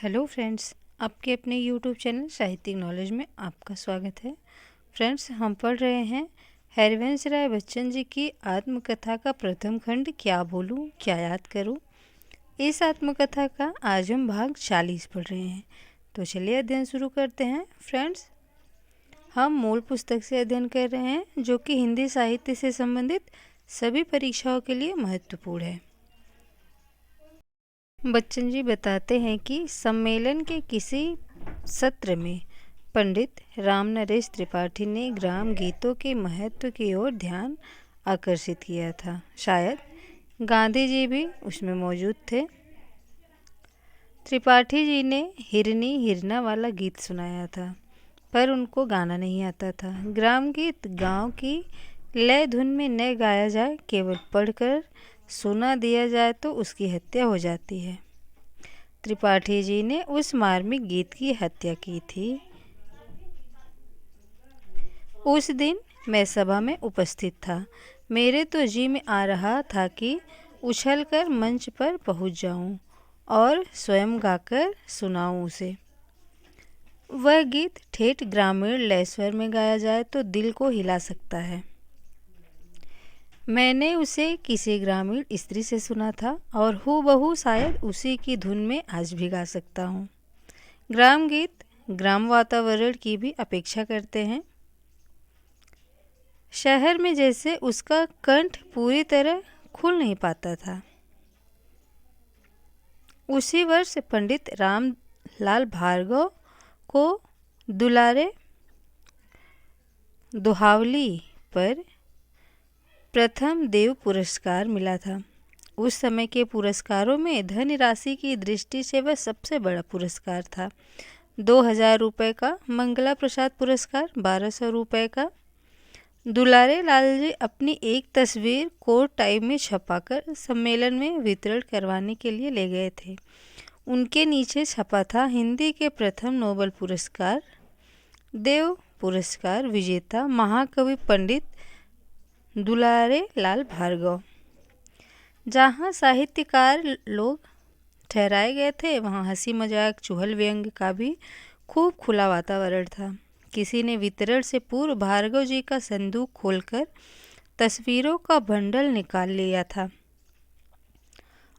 Hello friends, आपके अपने YouTube channel साहित्यिक नॉलेज में आपका स्वागत है। फ्रेंड्स, हम पढ़ रहे हैं हरिवंश राय बच्चन जी की आत्मकथा का प्रथम खंड क्या बोलूं क्या याद करूं। इस आत्मकथा का आज हम भाग 40 पढ़ रहे हैं। तो चलिए अध्ययन शुरू करते हैं। फ्रेंड्स, हम मूल पुस्तक से अध्ययन कर रहे हैं जो कि हिंदी साहित्य से संबंधित सभी परीक्षाओं के लिए महत्वपूर्ण है। बच्चन जी बताते हैं कि सम्मेलन के किसी सत्र में पंडित राम नरेश त्रिपाठी ने ग्राम गीतों के महत्व की ओर ध्यान आकर्षित किया था। शायद गांधी जी भी उसमें मौजूद थे। त्रिपाठी जी ने हिरनी हिरना वाला गीत सुनाया था, पर उनको गाना नहीं आता था। ग्राम गीत गांव की लय धुन में न गाया जाए, केवल पढ़कर सुना दिया जाए तो उसकी हत्या हो जाती है। त्रिपाठी जी ने उस मार्मिक गीत की हत्या की थी। उस दिन मैं सभा में उपस्थित था। मेरे तो जी में आ रहा था कि उछलकर मंच पर पहुंच जाऊं और स्वयं गाकर सुनाऊं उसे। वह गीत ठेठ ग्रामीण लय स्वर में गाया जाए तो दिल को हिला सकता है। मैंने उसे किसी ग्रामीण स्त्री से सुना था और हूबहू शायद उसी की धुन में आज भी गा सकता हूँ। ग्राम गीत ग्राम वातावरण की भी अपेक्षा करते हैं। शहर में जैसे उसका कंठ पूरी तरह खुल नहीं पाता था। उसी वर्ष पंडित रामलाल भार्गव को दुलारे दोहावली पर प्रथम देव पुरस्कार मिला था। उस समय के पुरस्कारों में धन राशि की दृष्टि से वह सबसे बड़ा पुरस्कार था। 2000 रुपये का मंगला प्रसाद पुरस्कार, 1200 रुपये का। दुलारे लाल जी अपनी एक तस्वीर कोट टाई में छपाकर सम्मेलन में वितरण करवाने के लिए ले गए थे। उनके नीचे छपा था हिंदी के प्रथम नोबेल पुरस्कार देव पुरस्कार विजेता महाकवि पंडित दुलारे लाल भार्गव। जहाँ साहित्यकार लोग ठहराए गए थे, वहाँ हंसी मजाक चुहल व्यंग का भी खूब खुला वातावरण था। किसी ने वितरण से पूर्व भार्गव जी का संदूक खोलकर तस्वीरों का बंडल निकाल लिया था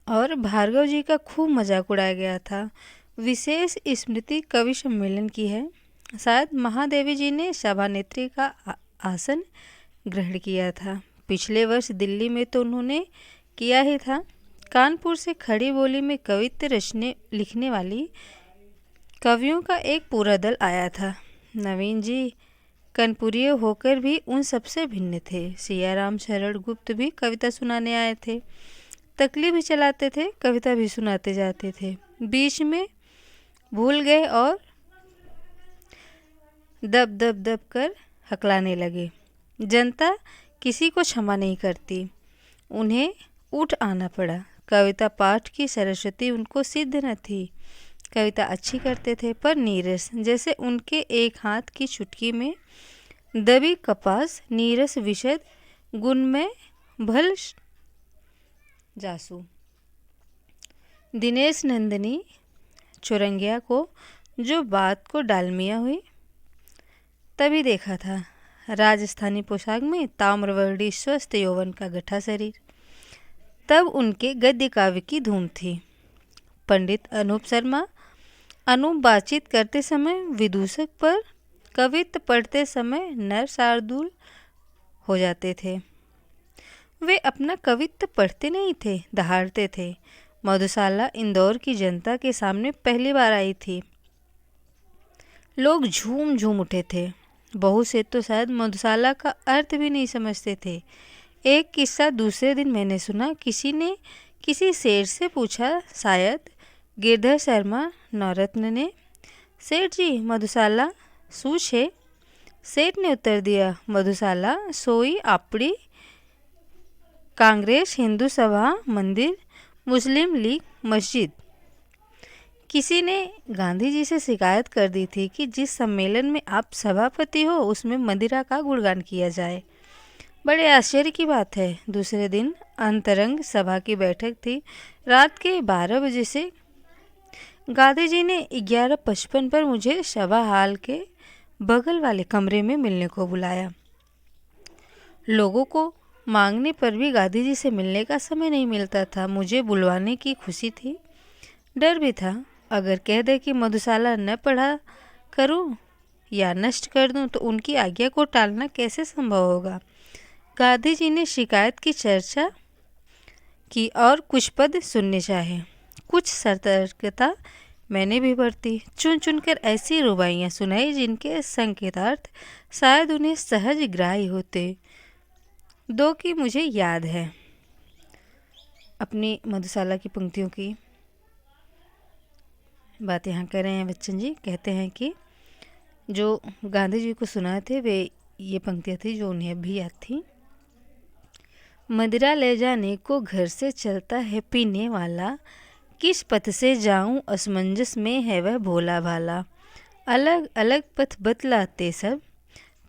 और भार्गव जी का खूब मजाक उड़ाया गया था। विशेष स्मृति कवि सम्मेलन की है। शायद महादेवी जी ने सभानेत्री का आसन ग्रहण किया था। पिछले वर्ष दिल्ली में तो उन्होंने किया ही था। कानपुर से खड़ी बोली में कवित्व लिखने वाली कवियों का एक पूरा दल आया था। नवीन जी कानपुरीय होकर भी उन सबसे भिन्न थे। सियाराम शरण गुप्त भी कविता सुनाने आए थे। तकली भी चलाते थे, कविता भी सुनाते जाते थे। बीच में भूल गए और दब दब दब कर हकलाने लगे। जनता किसी को क्षमा नहीं करती। उन्हें उठ आना पड़ा। कविता पाठ की सरस्वती उनको सिद्ध न थी। कविता अच्छी करते थे पर नीरस, जैसे उनके एक हाथ की चुटकी में दबी कपास नीरस विशद गुण में भल जासू। दिनेश नंदिनी चौरंगिया को जो बात को डालमिया हुई तभी देखा था। राजस्थानी पोशाक में ताम्रवर्णी स्वस्थ यौवन का गठा शरीर। तब उनके गद्य काव्य की धूम थी। पंडित अनूप शर्मा अनूप बातचीत करते समय विदूषक पर, कवित्व पढ़ते समय नर शार्दूल हो जाते थे। वे अपना कवित्व पढ़ते नहीं थे, दहाड़ते थे। मधुशाला इंदौर की जनता के सामने पहली बार आई थी। लोग झूम झूम उठे थे। बहुत से तो शायद मधुशाला का अर्थ भी नहीं समझते थे। एक किस्सा दूसरे दिन मैंने सुना। किसी ने किसी सेठ से पूछा, शायद गिरधर शर्मा नौरत्न ने, सेठ जी मधुशाला सूछ है? सेठ ने उत्तर दिया, मधुशाला सोई आपड़ी कांग्रेस हिंदू सभा मंदिर मुस्लिम लीग मस्जिद। किसी ने गांधी जी से शिकायत कर दी थी कि जिस सम्मेलन में आप सभापति हो उसमें मदिरा का गुणगान किया जाए। बड़े आश्चर्य की बात है। दूसरे दिन अंतरंग सभा की बैठक थी। रात के 12 बजे से गांधी जी ने 11:55 पर मुझे सभा हाल के बगल वाले कमरे में मिलने को बुलाया। लोगों को मांगने पर भी गांधी जी से मिलने का समय नहीं मिलता था। मुझे बुलवाने की खुशी थी, डर भी था। अगर कह दे कि मधुशाला न पढ़ा करूं या नष्ट कर दूं तो उनकी आज्ञा को टालना कैसे संभव होगा। गांधी जी ने शिकायत की चर्चा की और कुछ पद सुनने चाहे। कुछ सतर्कता मैंने भी बरती, चुन चुनकर ऐसी रुबाइयाँ सुनाई जिनके संकेतार्थ शायद उन्हें सहज ग्राह्य होते। दो की मुझे याद है अपनी मधुशाला की पंक्तियों की बात यहाँ कर रहे हैं बच्चन जी। कहते हैं कि जो गांधी जी को सुनाए थे वे ये पंक्तियाँ थी जो उन्हें भी याद थी। मदिरा ले जाने को घर से चलता है पीने वाला, किस पथ से जाऊं असमंजस में है वह भोला भाला। अलग अलग पथ बतलाते सब,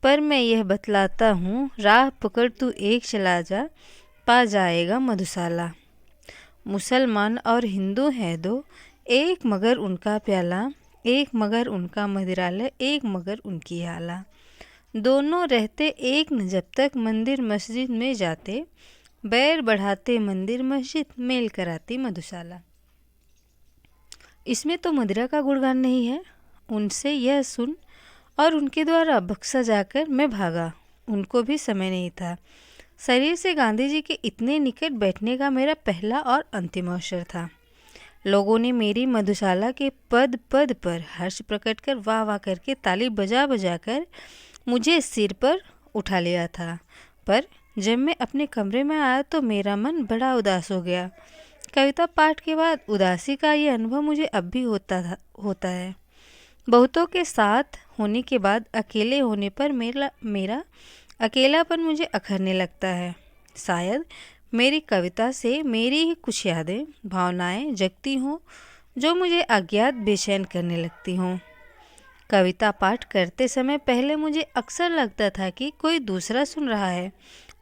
पर मैं यह बतलाता हूँ, राह पकड़ तू एक चला जा, पा जाएगा मधुशाला। मुसलमान और हिंदू हैं दो, एक मगर उनका प्याला, एक मगर उनका मदिरालय, एक मगर उनकी आला। दोनों रहते एक न जब तक मंदिर मस्जिद में जाते, बैर बढ़ाते मंदिर मस्जिद, मेल कराती मधुशाला। इसमें तो मदिरा का गुणगान नहीं है। उनसे यह सुन और उनके द्वारा बक्सा जाकर मैं भागा। उनको भी समय नहीं था। शरीर से गांधी जी के इतने निकट बैठने का मेरा पहला और अंतिम अवसर था। लोगों ने मेरी मधुशाला के पद पद पर हर्ष प्रकट कर वाह वाह करके ताली बजा बजा कर मुझे सिर पर उठा लिया था। पर जब मैं अपने कमरे में आया तो मेरा मन बड़ा उदास हो गया। कविता पाठ के बाद उदासी का ये अनुभव मुझे अब भी होता है। बहुतों के साथ होने के बाद अकेले होने पर मेरा अकेलापन मुझे अखरने लगता है। शायद मेरी कविता से मेरी ही कुछ यादें भावनाएं जगती हों जो मुझे अज्ञात बेचैन करने लगती हों। कविता पाठ करते समय पहले मुझे अक्सर लगता था कि कोई दूसरा सुन रहा है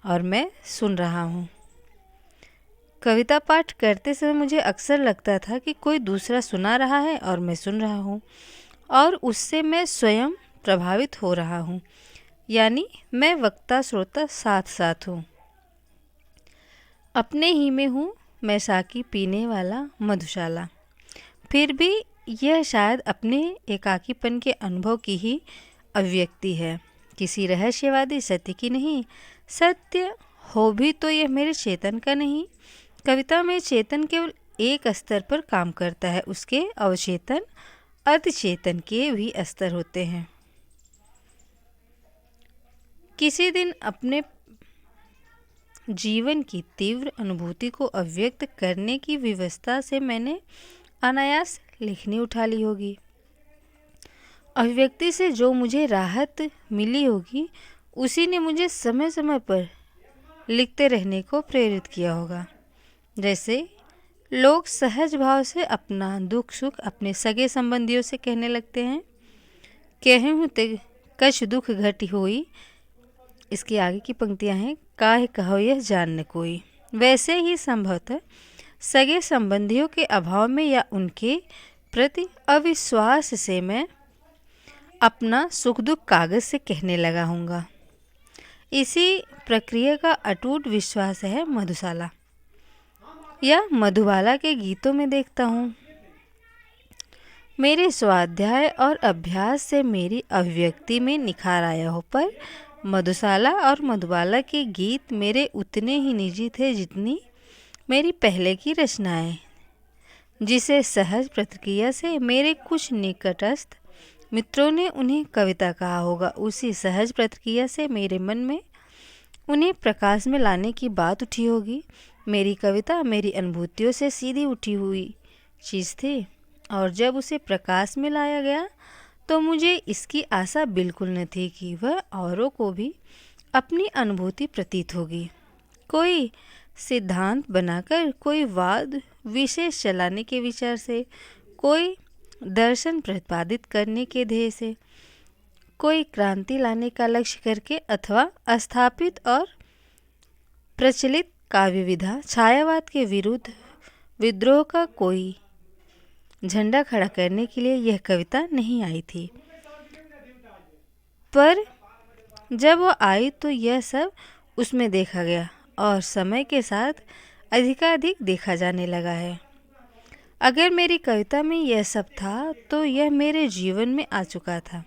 और मैं सुन रहा हूँ। कविता पाठ करते समय मुझे अक्सर लगता था कि कोई दूसरा सुना रहा है और मैं सुन रहा हूँ, और उससे मैं स्वयं प्रभावित हो रहा हूँ, यानी मैं वक्ता श्रोता साथ साथ हूँ। अपने ही में हूँ मैं साकी पीने वाला मधुशाला। फिर भी यह शायद अपने एकाकीपन के अनुभव की ही अभिव्यक्ति है, किसी रहस्यवादी सत्य की नहीं। सत्य हो भी तो यह मेरे चेतन का नहीं। कविता में चेतन केवल एक स्तर पर काम करता है, उसके अवचेतन अर्धचेतन के भी स्तर होते हैं। किसी दिन अपने जीवन की तीव्र अनुभूति को अभिव्यक्त करने की विवशता से मैंने अनायास लिखनी उठा ली होगी। अभिव्यक्ति से जो मुझे राहत मिली होगी उसी ने मुझे समय समय पर लिखते रहने को प्रेरित किया होगा। जैसे लोग सहज भाव से अपना दुख सुख अपने सगे संबंधियों से कहने लगते हैं। कहे हूँ ते कछ दुख घटी हुई, इसके आगे की पंक्तियाँ हैं, काहे कहो यह जान न कोई। वैसे ही संभवतः सगे संबंधियों के अभाव में या उनके प्रति अविश्वास से मैं अपना सुख दुख कागज से कहने लगा हूँगा। इसी प्रक्रिया का अटूट विश्वास है मधुशाला या मधुबाला के गीतों में देखता हूँ। मेरे स्वाध्याय और अभ्यास से मेरी अभिव्यक्ति में निखार आया हो, पर मधुशाला और मधुबाला के गीत मेरे उतने ही निजी थे जितनी मेरी पहले की रचनाएं, जिसे सहज प्रतिक्रिया से मेरे कुछ निकटस्थ मित्रों ने उन्हें कविता कहा होगा। उसी सहज प्रतिक्रिया से मेरे मन में उन्हें प्रकाश में लाने की बात उठी होगी। मेरी कविता मेरी अनुभूतियों से सीधी उठी हुई चीज़ थी, और जब उसे प्रकाश में लाया गया तो मुझे इसकी आशा बिल्कुल न थी कि वह औरों को भी अपनी अनुभूति प्रतीत होगी। कोई सिद्धांत बनाकर, कोई वाद विशेष चलाने के विचार से, कोई दर्शन प्रतिपादित करने के ध्येय से, कोई क्रांति लाने का लक्ष्य करके, अथवा स्थापित और प्रचलित काव्य विधा छायावाद के विरुद्ध विद्रोह का कोई झंडा खड़ा करने के लिए यह कविता नहीं आई थी। पर जब वो आई तो यह सब उसमें देखा गया और समय के साथ अधिकाधिक देखा जाने लगा है। अगर मेरी कविता में यह सब था तो यह मेरे जीवन में आ चुका था।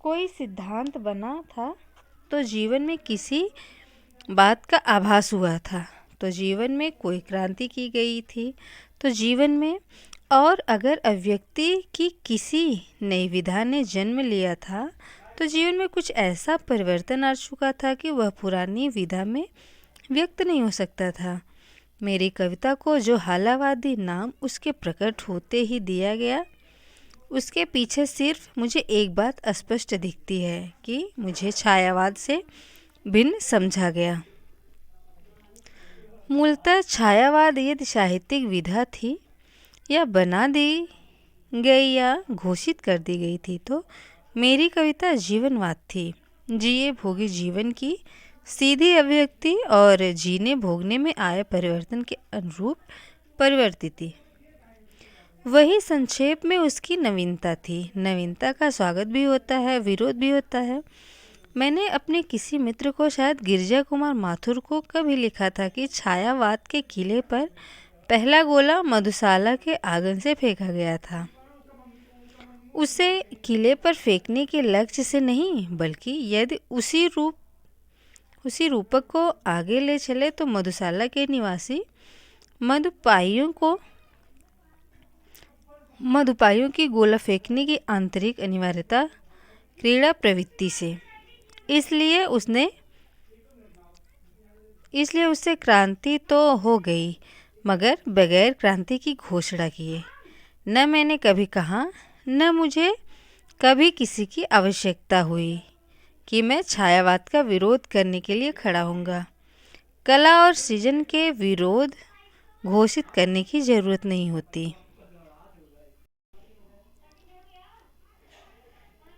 कोई सिद्धांत बना था तो जीवन में किसी बात का आभास हुआ था, तो जीवन में कोई क्रांति की गई थी, तो जीवन में, और अगर अव्यक्ति की किसी नई विधा ने जन्म लिया था तो जीवन में कुछ ऐसा परिवर्तन आ चुका था कि वह पुरानी विधा में व्यक्त नहीं हो सकता था। मेरी कविता को जो हालावादी नाम उसके प्रकट होते ही दिया गया, उसके पीछे सिर्फ मुझे एक बात स्पष्ट दिखती है कि मुझे छायावाद से भिन्न समझा गया। मूलतः छायावाद यदि साहित्यिक विधा थी या बना दी गई या घोषित कर दी गई थी, तो मेरी कविता जीवनवाद थी। जिए भोगी जीवन की सीधी अभिव्यक्ति और जीने भोगने में आए परिवर्तन के अनुरूप परिवर्तित थी। वही संक्षेप में उसकी नवीनता थी। नवीनता का स्वागत भी होता है, विरोध भी होता है। मैंने अपने किसी मित्र को, शायद गिरजा कुमार माथुर को, कभी लिखा था कि छायावाद के किले पर पहला गोला मधुशाला के आंगन से फेंका गया था। उसे किले पर फेंकने के लक्ष्य से नहीं, बल्कि यदि उसी रूपक को आगे ले चले तो मधुशाला के निवासी मधुपाइयों की गोला फेंकने की आंतरिक अनिवार्यता क्रीड़ा प्रवृत्ति से, इसलिए उससे क्रांति तो हो गई, मगर बगैर क्रांति की घोषणा किए। न मैंने कभी कहा, न मुझे कभी किसी की आवश्यकता हुई कि मैं छायावाद का विरोध करने के लिए खड़ा होऊंगा। कला और सृजन के विरोध घोषित करने की जरूरत नहीं होती।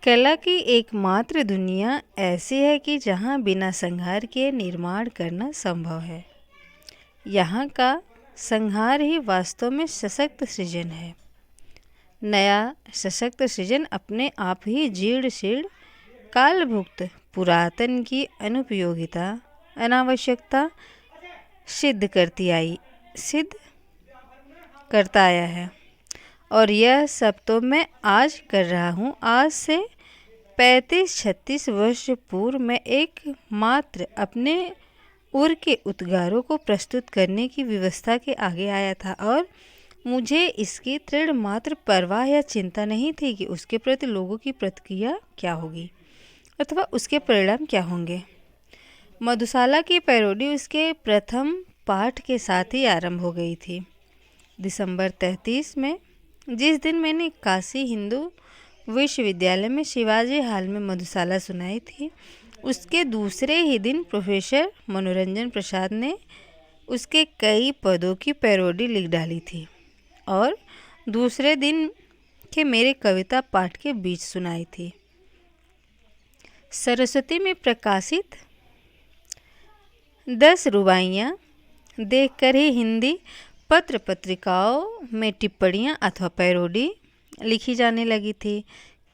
कला की एकमात्र दुनिया ऐसी है कि जहाँ बिना संहार के निर्माण करना संभव है। यहाँ का संहार ही वास्तव में सशक्त सृजन है। नया सशक्त सृजन अपने आप ही जीर्ण शीर्ण कालभुक्त पुरातन की अनुपयोगिता, अनावश्यकता सिद्ध करता आया है। और यह सब तो मैं आज कर रहा हूँ। आज से 35-36 वर्ष पूर्व मैं एक मात्र अपने उर के उद्गारों को प्रस्तुत करने की व्यवस्था के आगे आया था, और मुझे इसकी दृढ़ मात्र परवाह या चिंता नहीं थी कि उसके प्रति लोगों की प्रतिक्रिया क्या होगी अथवा उसके परिणाम क्या होंगे। मधुशाला की पैरोडी उसके प्रथम पाठ के साथ ही आरंभ हो गई थी। दिसंबर 33 में, जिस दिन मैंने काशी हिंदू विश्वविद्यालय में शिवाजी हाल में मधुशाला सुनाई थी, उसके दूसरे ही दिन प्रोफेसर मनोरंजन प्रसाद ने उसके कई पदों की पैरोडी लिख डाली थी और दूसरे दिन के मेरे कविता पाठ के बीच सुनाई थी। सरस्वती में प्रकाशित 10 रुबाइयाँ देखकर ही हिंदी पत्र पत्रिकाओं में टिप्पणियाँ अथवा पैरोडी लिखी जाने लगी थी,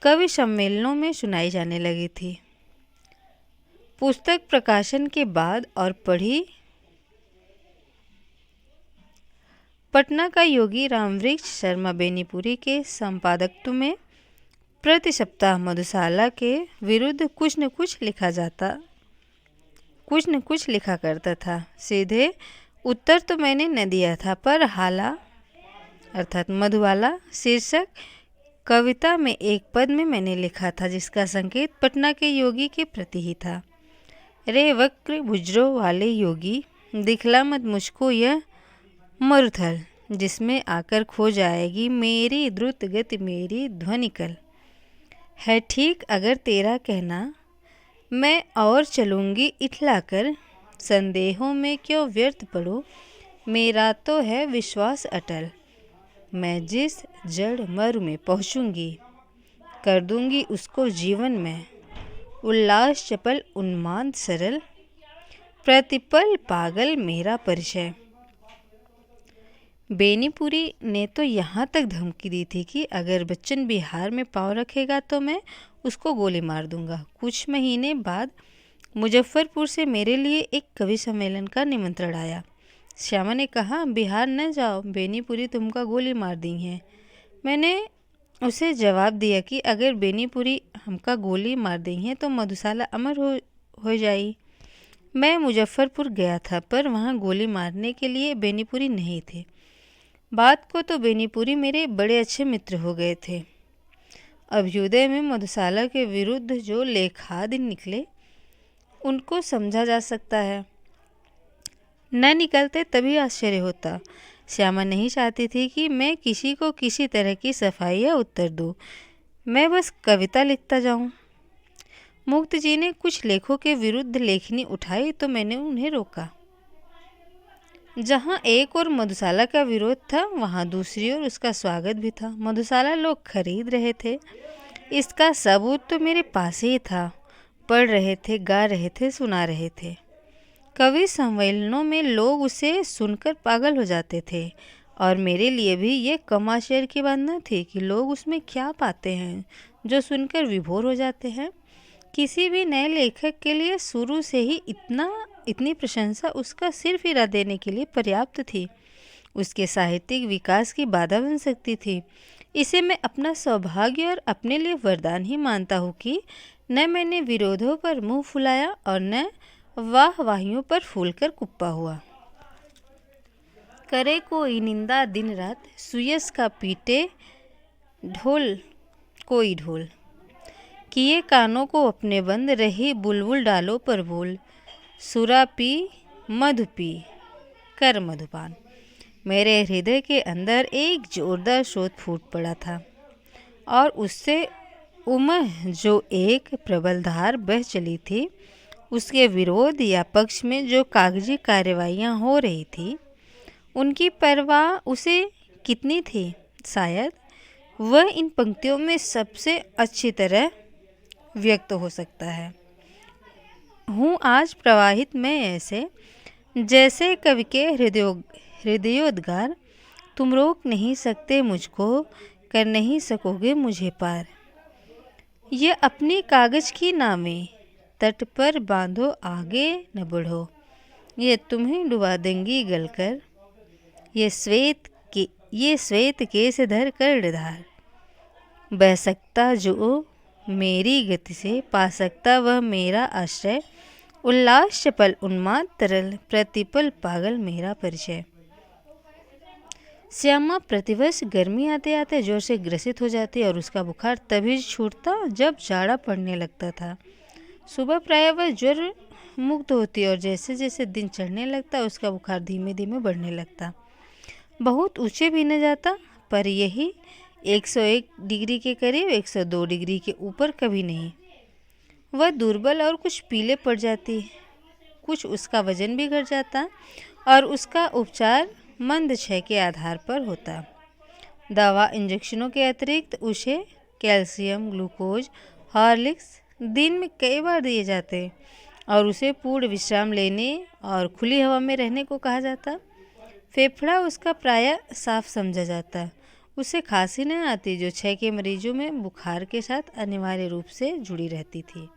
कवि सम्मेलनों में सुनाई जाने लगी थी। पुस्तक प्रकाशन के बाद और पढ़ी पटना का योगी रामवृक्ष शर्मा बेनीपुरी के संपादकत्व में प्रति सप्ताह मधुशाला के विरुद्ध कुछ न कुछ लिखा करता था। सीधे उत्तर तो मैंने न दिया था, पर हाला अर्थात मधुवाला शीर्षक कविता में एक पद में मैंने लिखा था, जिसका संकेत पटना के योगी के प्रति ही था। रे वक्र भुजरों वाले योगी, दिखला मत मुझको यह मरुथल, जिसमें आकर खो जाएगी मेरी द्रुत गति, मेरी ध्वनिकल। है ठीक अगर तेरा कहना, मैं और चलूँगी इठलाकर, संदेहों में क्यों व्यर्थ पड़ो, मेरा तो है विश्वास अटल। मैं जिस जड़ मरु में पहुँचूँगी, कर दूँगी उसको जीवन में उल्लास चपल उन्माद सरल, प्रतिपल पागल मेरा परिचय। बेनीपुरी ने तो यहाँ तक धमकी दी थी कि अगर बच्चन बिहार में पाँव रखेगा तो मैं उसको गोली मार दूंगा। कुछ महीने बाद मुजफ्फरपुर से मेरे लिए एक कवि सम्मेलन का निमंत्रण आया। श्यामा ने कहा, बिहार न जाओ, बेनीपुरी तुमका गोली मार दी है। मैंने उसे जवाब दिया कि अगर बेनीपुरी हमका गोली मार दी है तो मधुशाला अमर हो जाई। मैं मुजफ्फरपुर गया था पर वहाँ गोली मारने के लिए बेनीपुरी नहीं थे। बात को तो बेनीपुरी मेरे बड़े अच्छे मित्र हो गए थे। अभ्युदय में मधुशाला के विरुद्ध जो लेखादि निकले उनको समझा जा सकता है, न निकलते तभी आश्चर्य होता। श्यामा नहीं चाहती थी कि मैं किसी को किसी तरह की सफाई या उत्तर दूँ, मैं बस कविता लिखता जाऊँ। मुक्त जी ने कुछ लेखों के विरुद्ध लेखनी उठाई तो मैंने उन्हें रोका। जहाँ एक और मधुशाला का विरोध था वहाँ दूसरी ओर उसका स्वागत भी था। मधुशाला लोग खरीद रहे थे, इसका सबूत तो मेरे पास ही था। पढ़ रहे थे, गा रहे थे, सुना रहे थे। कवि सम्मेलनों में लोग उसे सुनकर पागल हो जाते थे और मेरे लिए भी ये कम आश्चर्य की बात न थी कि लोग उसमें क्या पाते हैं जो सुनकर विभोर हो जाते हैं। किसी भी नए लेखक के लिए शुरू से ही इतनी प्रशंसा उसका सिर फिरा देने के लिए पर्याप्त थी, उसके साहित्यिक विकास की बाधा बन सकती थी। इसे मैं अपना सौभाग्य और अपने लिए वरदान ही मानता हूँ कि न मैंने विरोधों पर मुंह फुलाया और न वाहवाहियों पर फूलकर कुप्पा हुआ। करे कोई निंदा दिन रात, सुयस का पीटे ढोल कोई ढोल। किए कानों को अपने बंद, रही बुलबुल डालो पर बोल। सुरा पी मधु पी कर मधुपान। मेरे हृदय के अंदर एक जोरदार शोध फूट पड़ा था और उससे उमह जो एक प्रबल धार बह चली थी। उसके विरोध या पक्ष में जो कागजी कार्यवाहियाँ हो रही थी उनकी परवाह उसे कितनी थी, शायद वह इन पंक्तियों में सबसे अच्छी तरह व्यक्त हो सकता है। हूँ आज प्रवाहित मैं ऐसे, जैसे कवि के हृदयोद्गार। तुम रोक नहीं सकते मुझको, कर नहीं सकोगे मुझे पार। ये अपनी कागज की नावें, तट पर बांधो आगे न बढ़ो। ये तुम्हें डुबा देंगी गलकर, ये श्वेत केस धर कर डिधार। बह सकता जो मेरी गति से, पा सकता वह मेरा आश्रय। उल्लास चपल उन्माद तरल, प्रतिपल पागल मेरा परिचय। श्यामा प्रतिवर्ष गर्मी आते आते जोर से ग्रसित हो जाती और उसका बुखार तभी छूटता जब जाड़ा पड़ने लगता था। सुबह प्रायः वह ज्वर मुक्त होती और जैसे जैसे दिन चढ़ने लगता उसका बुखार धीमे धीमे बढ़ने लगता। बहुत ऊंचे भी न जाता पर यही 101 डिग्री के करीब, 102 डिग्री के ऊपर कभी नहीं। वह दुर्बल और कुछ पीले पड़ जाती, कुछ उसका वजन भी घट जाता और उसका उपचार मंद क्षय के आधार पर होता। दवा इंजेक्शनों के अतिरिक्त उसे कैल्शियम, ग्लूकोज, हॉर्लिक्स दिन में कई बार दिए जाते और उसे पूर्ण विश्राम लेने और खुली हवा में रहने को कहा जाता। फेफड़ा उसका प्रायः साफ समझा जाता। उसे खांसी न आती जो क्षय के मरीजों में बुखार के साथ अनिवार्य रूप से जुड़ी रहती थी।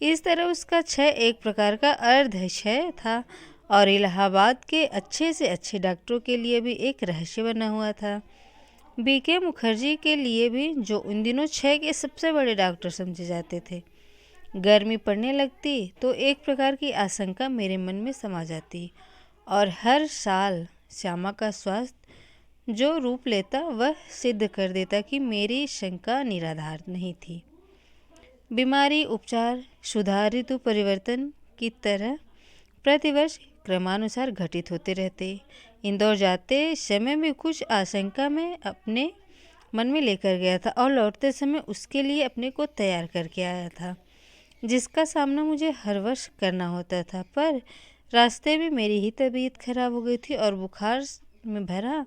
इस तरह उसका क्षय एक प्रकार का अर्ध क्षय था और इलाहाबाद के अच्छे से अच्छे डॉक्टरों के लिए भी एक रहस्य बना हुआ था। बीके मुखर्जी के लिए भी, जो उन दिनों क्षय के सबसे बड़े डॉक्टर समझे जाते थे। गर्मी पड़ने लगती तो एक प्रकार की आशंका मेरे मन में समा जाती और हर साल श्यामा का स्वास्थ्य जो रूप लेता वह सिद्ध कर देता कि मेरी शंका निराधार नहीं थी। बीमारी, उपचार, सुधार, ऋतु परिवर्तन की तरह प्रतिवर्ष क्रमानुसार घटित होते रहते। इंदौर जाते समय भी कुछ आशंका में अपने मन में लेकर गया था और लौटते समय उसके लिए अपने को तैयार करके आया था, जिसका सामना मुझे हर वर्ष करना होता था। पर रास्ते में मेरी ही तबीयत खराब हो गई थी और बुखार में भरा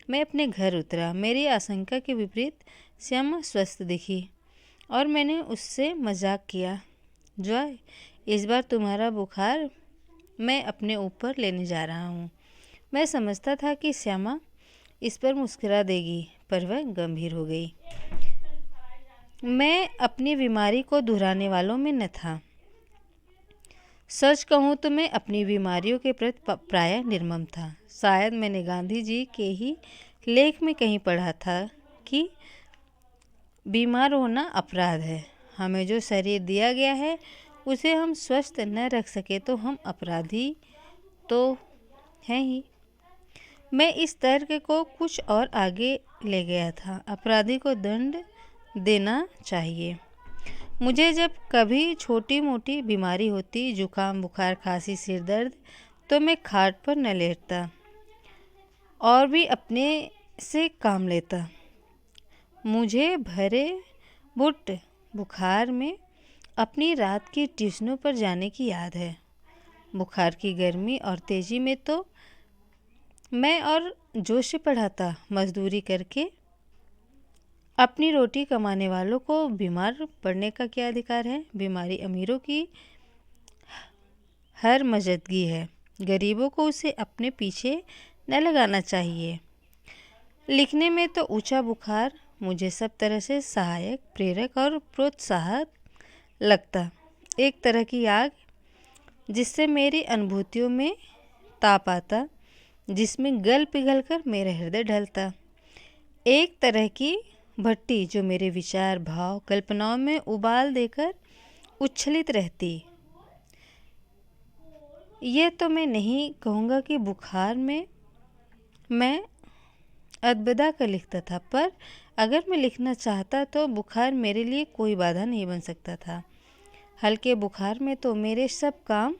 मैं अपने घर उतरा। मेरी आशंका के विपरीत श्यामा स्वस्थ दिखी और मैंने उससे मजाक किया, जॉय, इस बार तुम्हारा बुखार मैं अपने ऊपर लेने जा रहा हूँ। मैं समझता था कि श्यामा इस पर मुस्कुरा देगी, पर वह गंभीर हो गई। मैं अपनी बीमारी को दोहराने वालों में न था। सच कहूँ तो मैं अपनी बीमारियों के प्रति प्रायः निर्मम था। शायद मैंने गांधी जी के ही लेख में कहीं पढ़ा था कि बीमार होना अपराध है। हमें जो शरीर दिया गया है उसे हम स्वस्थ न रख सके तो हम अपराधी तो हैं ही। मैं इस तर्क को कुछ और आगे ले गया था। अपराधी को दंड देना चाहिए। मुझे जब कभी छोटी मोटी बीमारी होती, जुकाम, बुखार, खांसी, सिर दर्द, तो मैं खाट पर न लेटता और भी अपने से काम लेता। मुझे भरे बुट बुखार में अपनी रात की ट्यूशनों पर जाने की याद है। बुखार की गर्मी और तेजी में तो मैं और जोश से पढ़ाता। मजदूरी करके अपनी रोटी कमाने वालों को बीमार पड़ने का क्या अधिकार है? बीमारी अमीरों की हर मजदगी है। गरीबों को उसे अपने पीछे न लगाना चाहिए। लिखने में तो ऊंचा बुखार मुझे सब तरह से सहायक, प्रेरक और प्रोत्साहक लगता। एक तरह की आग जिससे मेरी अनुभूतियों में ताप आता, जिसमें गल पिघल कर मेरा हृदय ढलता। एक तरह की भट्टी जो मेरे विचार, भाव, कल्पनाओं में उबाल देकर उच्छलित रहती। ये तो मैं नहीं कहूँगा कि बुखार में मैं अदबदा कर लिखता था, पर अगर मैं लिखना चाहता तो बुखार मेरे लिए कोई बाधा नहीं बन सकता था। हल्के बुखार में तो मेरे सब काम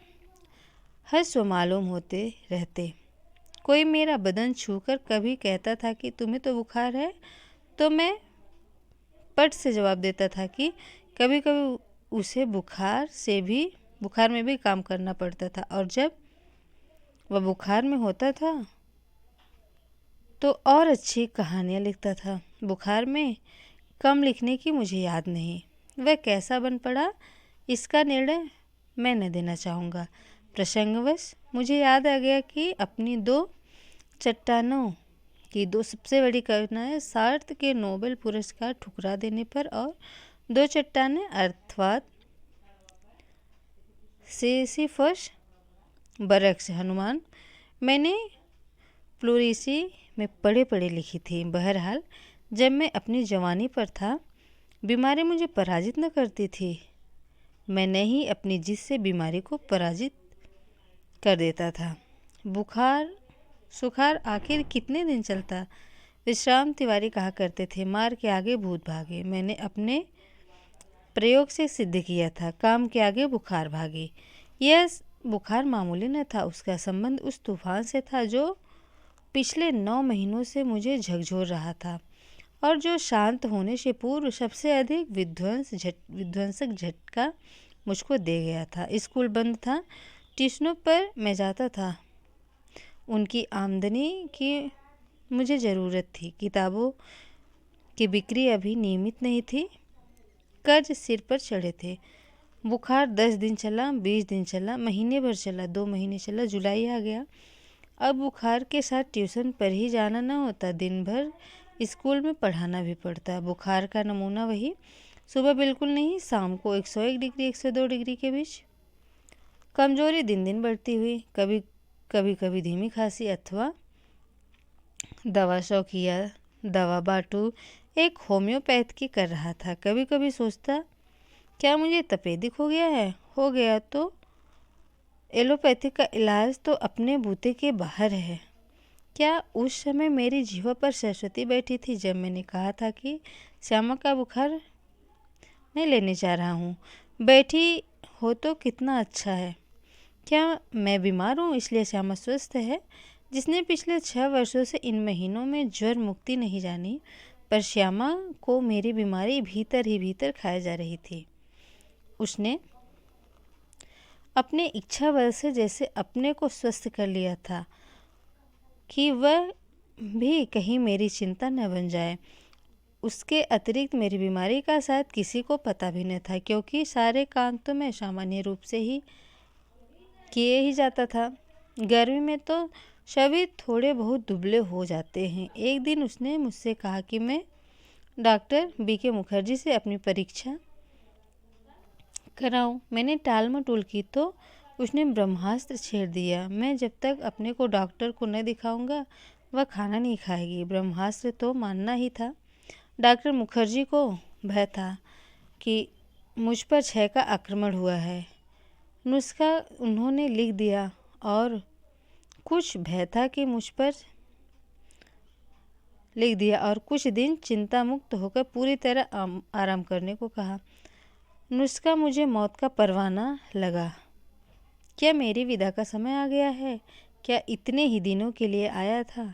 हर्ष मालूम होते रहते। कोई मेरा बदन छूकर कभी कहता था कि तुम्हें तो बुखार है, तो मैं पट से जवाब देता था कि कभी कभी उसे बुखार में भी काम करना पड़ता था, और जब वह बुखार में होता था तो और अच्छी कहानियाँ लिखता था। बुखार में कम लिखने की मुझे याद नहीं। वह कैसा बन पड़ा इसका निर्णय मैं न देना चाहूँगा। प्रसंगवश मुझे याद आ गया कि अपनी 2 चट्टानों की 2 सबसे बड़ी कविताएं सार्थ के नोबेल पुरस्कार ठुकरा देने पर और 2 चट्टानें अर्थात सिसिफस, बरक्स, हनुमान मैंने प्लूरिसी में पढ़े पढ़े लिखी थी। बहरहाल जब मैं अपनी जवानी पर था, बीमारी मुझे पराजित न करती थी। मैंने ही अपनी जिद से बीमारी को पराजित कर देता था। बुखार सुखार आखिर कितने दिन चलता? विश्राम तिवारी कहा करते थे, मार के आगे भूत भागे। मैंने अपने प्रयोग से सिद्ध किया था, काम के आगे बुखार भागे। यह बुखार मामूली न था। उसका संबंध उस तूफान से था जो पिछले 9 महीनों से मुझे झकझोर रहा था और जो शांत होने से पूर्व सबसे अधिक विध्वंसक झटका मुझको दे गया था। स्कूल बंद था, ट्यूशनों पर मैं जाता था। उनकी आमदनी की मुझे ज़रूरत थी। किताबों की बिक्री अभी नियमित नहीं थी। कर्ज सिर पर चढ़े थे। बुखार 10 दिन चला, 20 दिन चला, महीने भर चला, 2 महीने चला, जुलाई आ गया। अब बुखार के साथ ट्यूशन पर ही जाना न होता, दिन भर स्कूल में पढ़ाना भी पड़ता। बुखार का नमूना वही, सुबह बिल्कुल नहीं, शाम को 101 डिग्री 102 डिग्री के बीच। कमजोरी दिन दिन बढ़ती हुई, कभी धीमी खांसी अथवा दवा शौकिया दवा बाटू एक होम्योपैथ की कर रहा था। कभी कभी सोचता क्या मुझे तपेदिक हो गया है? हो गया तो एलोपैथी का इलाज तो अपने बूते के बाहर है। क्या उस समय मेरी जीवा पर सरस्वती बैठी थी जब मैंने कहा था कि श्यामा का बुखार मैं लेने जा रहा हूँ? बैठी हो तो कितना अच्छा है। क्या मैं बीमार हूँ इसलिए श्यामा स्वस्थ है? जिसने पिछले 6 वर्षों से इन महीनों में ज्वर मुक्ति नहीं जानी, पर श्यामा को मेरी बीमारी भीतर ही भीतर खाए जा रही थी। उसने अपने इच्छा बल से जैसे अपने को स्वस्थ कर लिया था कि वह भी कहीं मेरी चिंता न बन जाए। उसके अतिरिक्त मेरी बीमारी का शायद किसी को पता भी न था, क्योंकि सारे काम तो मैं सामान्य रूप से ही किए ही जाता था। गर्मी में तो सभी थोड़े बहुत दुबले हो जाते हैं। एक दिन उसने मुझसे कहा कि मैं डॉक्टर बीके मुखर्जी से अपनी परीक्षा कराऊं। मैंने टाल मटोल की तो उसने ब्रह्मास्त्र छेड़ दिया। मैं जब तक अपने को डॉक्टर को न दिखाऊंगा वह खाना नहीं खाएगी। ब्रह्मास्त्र तो मानना ही था। डॉक्टर मुखर्जी को भय था कि मुझ पर क्षय का आक्रमण हुआ है। नुस्खा उन्होंने लिख दिया और कुछ भय था कि मुझ पर लिख दिया और कुछ दिन चिंता मुक्त होकर पूरी तरह आराम करने को कहा। नुस्खा मुझे मौत का परवाना लगा। क्या मेरी विदा का समय आ गया है? क्या इतने ही दिनों के लिए आया था?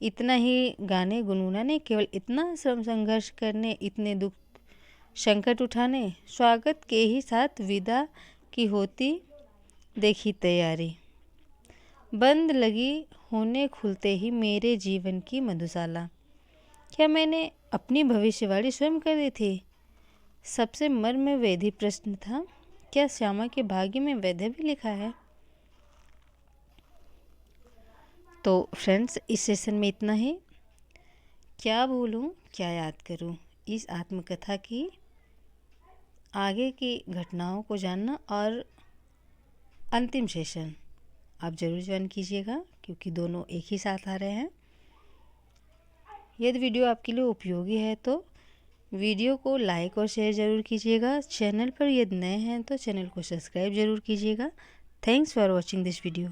इतना ही गाने गुनगुनाने, केवल इतना श्रम संघर्ष करने, इतने दुख संकट उठाने? स्वागत के ही साथ विदा की होती देखी तैयारी। बंद लगी होने खुलते ही मेरे जीवन की मधुशाला। क्या मैंने अपनी भविष्यवाणी स्वयं कर दी थी? सबसे मर्मवेदी प्रश्न था। क्या श्यामा के भाग्य में वैद्य भी लिखा है? तो फ्रेंड्स, इस सेशन में इतना ही। क्या भूलूं क्या याद करूं, इस आत्मकथा की आगे की घटनाओं को जानना और अंतिम सेशन आप ज़रूर ज्वाइन कीजिएगा, क्योंकि दोनों एक ही साथ आ रहे हैं। यदि वीडियो आपके लिए उपयोगी है तो वीडियो को लाइक और शेयर ज़रूर कीजिएगा। चैनल पर यदि नए हैं तो चैनल को सब्सक्राइब ज़रूर कीजिएगा। Thanks for watching this video.